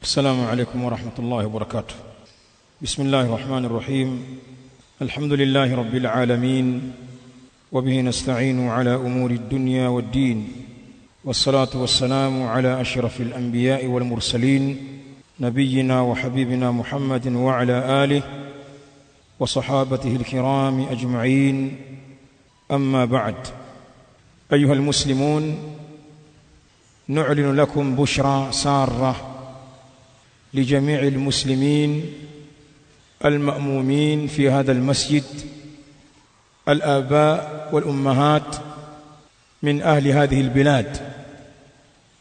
السلام عليكم ورحمة الله وبركاته. بسم الله الرحمن الرحيم. الحمد لله رب العالمين، وبه نستعين على أمور الدنيا والدين، والصلاة والسلام على أشرف الأنبياء والمرسلين نبينا وحبيبنا محمد وعلى آله وصحابته الكرام أجمعين. أما بعد، أيها المسلمون، نعلن لكم بشرى سارة لجميع المسلمين المأمومين في هذا المسجد، الآباء والأمهات من أهل هذه البلاد.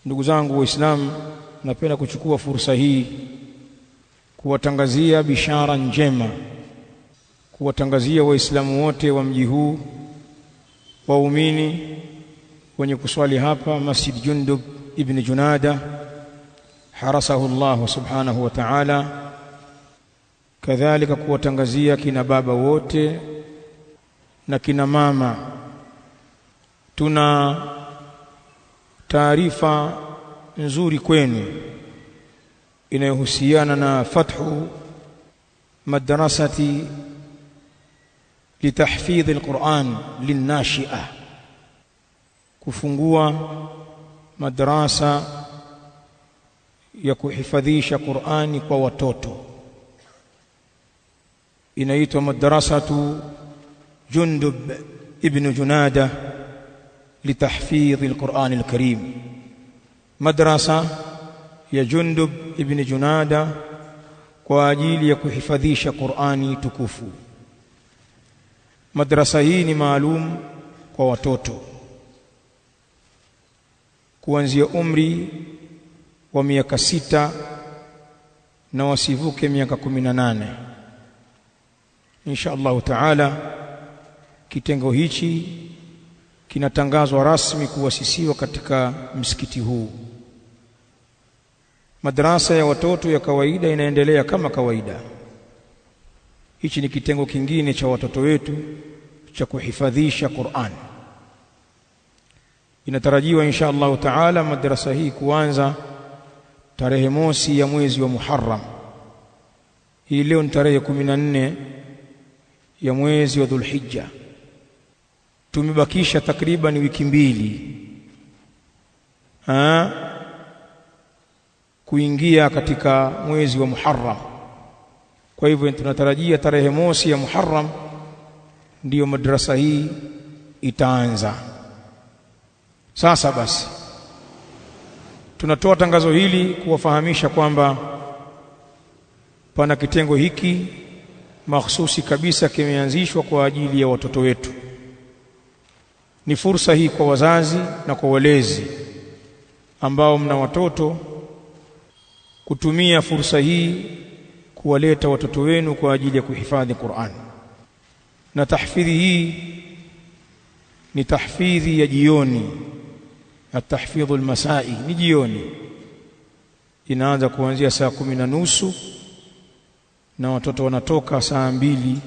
Ndugu zangu Waislamu, napenda kuchukua fursa hii kuwatangazia bishara njema, kuwatangazia Waislamu wote wa mji huu, waumini wenye kuswali hapa Masjid Jundub ibn Junada harasahu Allah subhanahu wa ta'ala, kadhalika kuwatangazia kina baba wote na kina mama. Tuna taarifa nzuri kwenu inayohusiana na fathu madrasati litahfidh alquran linnashi'a, kufungua madrasa ya kuhifadhisha Qur'ani kwa watoto. Inaitwa madrasatu Jundub ibn Junada litahfidh alquran alkarim. Madrasa ya Jundub ibn Junada kwa ajili ya kuhifadhisha Qur'ani tukufu. Madrasa hii ni maalum kwa watoto kuanzia umri wa miaka 6 na wasivuke miaka 18. Insha Allah Taala, kitengo hichi kinatangazwa rasmi kuasisiwa katika msikiti huu. Madrasa ya watoto ya kawaida inaendelea kama kawaida. Hichi ni kitengo kingine cha watoto wetu cha kuhifadhisha Qur'an. Inatarajiwa insha Allah Taala madrasa hii kuanza tarehe mosi ya mwezi wa Muharram. Hii leo ni tarehe 14 ya mwezi wa Dhulhijja. Tumebakisha takriban wiki mbili kuingia katika mwezi wa Muharram. Kwa hivyo tunatarajia tarehe mosi ya Muharram ndiyo madrasa hii itaanza. Sasa basi, tunatoa tangazo hili kuwafahamisha kwamba pana kitengo hiki mahsusi kabisa kimeanzishwa kwa ajili ya watoto wetu. Ni fursa hii kwa wazazi na kwa walezi ambao mna watoto kutumia fursa hii kuwaleta watoto wenu kwa ajili ya kuhifadhi Qur'an. Na tahfidhi hii ni tahfidhi ya jioni, atahfidhu almasai, ni jioni. Inaanza kuanzia saa 10:30 na watoto wanatoka saa 2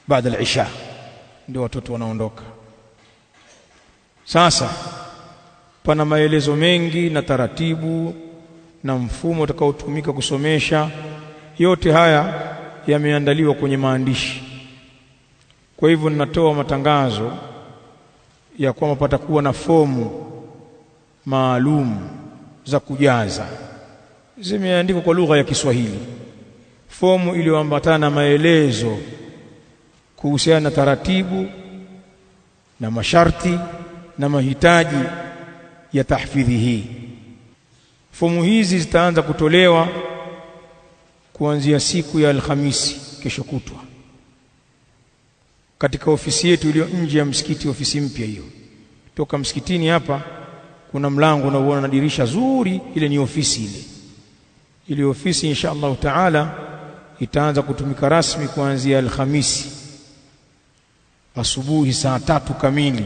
baada ya isha, ndio watoto wanaondoka. Sasa pana maelezo mengi na taratibu na mfumo utakaotumika kusomesha. Yote haya yameandaliwa kwenye maandishi. Kwa hivyo ninatoa matangazo ya kwamba patakuwa na fomu maalum za kujaza, zimeandikwa kwa lugha ya Kiswahili, fomu iliyoambatana na maelezo kuhusiana na taratibu na masharti na mahitaji ya tahfidhi hii. Fomu hizi zitaanza kutolewa kuanzia siku ya Alhamisi, kesho kutwa, katika ofisi yetu iliyo nje ya msikiti, ofisi mpya hiyo. Toka msikitini hapa kuna mlango unaoona na dirisha zuri, ile ni ofisi ile. Ile ofisi insha Allah Taala itaanza kutumika rasmi kuanzia Alhamisi asubuhi saa 3 kamili.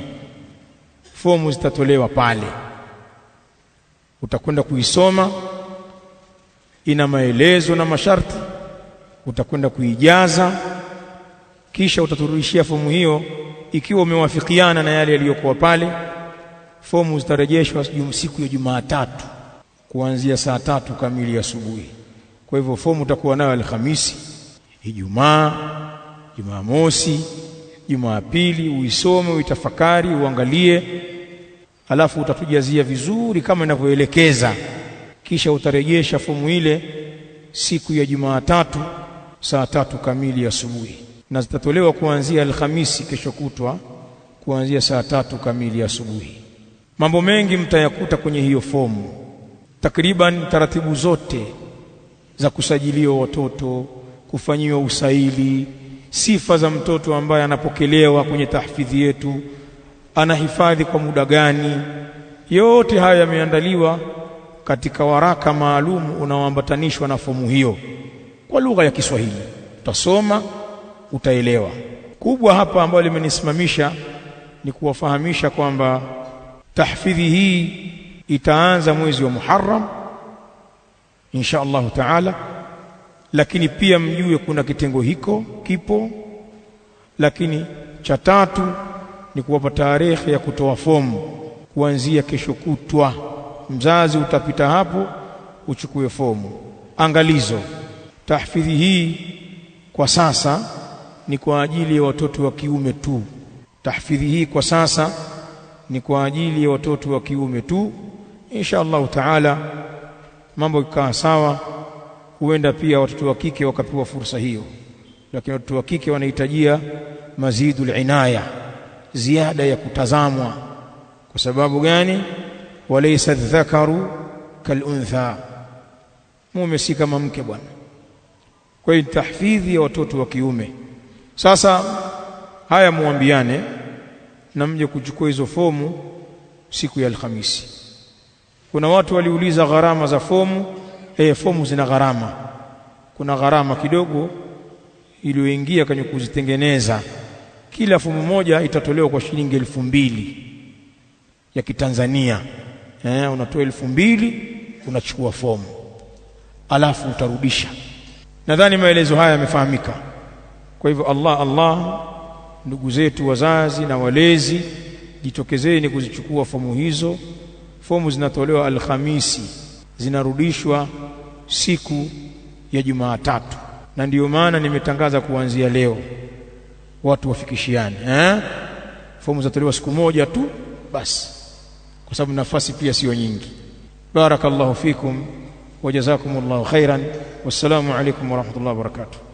Fomu zitatolewa pale, utakwenda kuisoma, ina maelezo na masharti, utakwenda kuijaza, kisha utaturudishia fomu hiyo ikiwa umewafikiana na yale yaliyokuwa pale. Fomu zitarejeshwa siku ya Jumatatu kuanzia saa 3 kamili asubuhi. Kwa hivyo fomu utakuwa nayo Alhamisi, Ijumaa, Jumamosi, Jumapili, uisome, uitafakari, uangalie, alafu utatujazia vizuri kama inavyoelekeza. Kisha utarejesha fomu ile siku ya Jumatatu saa 3 kamili asubuhi, na zitatolewa kuanzia Alhamisi kesho kutwa kuanzia saa 3 kamili asubuhi. Mambo mengi mtayakuta kwenye hiyo fomu, takriban taratibu zote za kusajiliwa watoto, kufanyiwa usaili, sifa za mtoto ambaye anapokelewa kwenye tahfidhi yetu, anahifadhi kwa muda gani, yote haya yameandaliwa katika waraka maalum unaoambatanishwa na fomu hiyo kwa lugha ya Kiswahili. Utasoma, utaelewa. Kubwa hapa ambalo limenisimamisha ni kuwafahamisha kwamba tahfidhi hii itaanza mwezi wa Muharram insha Allah taala, lakini pia mjue kuna kitengo hiko kipo. Lakini cha tatu ni kuwapa tarehe ya kutoa fomu kuanzia kesho kutwa. Mzazi utapita hapo uchukue fomu. Angalizo, tahfidhi hii kwa sasa ni kwa ajili ya watoto wa kiume tu. Tahfidhi hii kwa sasa ni kwa ajili ya watoto wa kiume tu. Insha Allah taala mambo yakaa sawa, huenda pia watoto wa kike wakapewa fursa hiyo, lakini watoto wa kike wanahitajia mazidul inaya, ziada ya kutazamwa. Kwa sababu gani? Walaysa dhakaru kaluntha, mume si kama mke bwana. Kwa hiyo tahfidhi ya watoto wa kiume. Sasa haya muambiane na mje kuchukua hizo fomu siku ya Alhamisi. Kuna watu waliuliza gharama za fomu. Fomu zina gharama. Kuna gharama kidogo iliyoingia kwenye kuzitengeneza. Kila fomu moja itatolewa kwa shilingi 2,000 ya Kitanzania. Unatoa 2,000 unachukua fomu, alafu utarudisha. Nadhani maelezo haya yamefahamika. Kwa hivyo Allah, ndugu zetu wazazi na walezi, jitokezeni kuzichukua fomu hizo. Fomu zinatolewa Alhamisi, zinarudishwa siku ya Jumatatu, na ndiyo maana nimetangaza kuanzia leo watu wafikishiane. Fomu zinatolewa siku moja tu basi, kwa sababu nafasi pia sio nyingi. Barakallahu fikum wa jazakumullahu khairan. Wassalamu alaykum wa rahmatullahi wa barakatuh.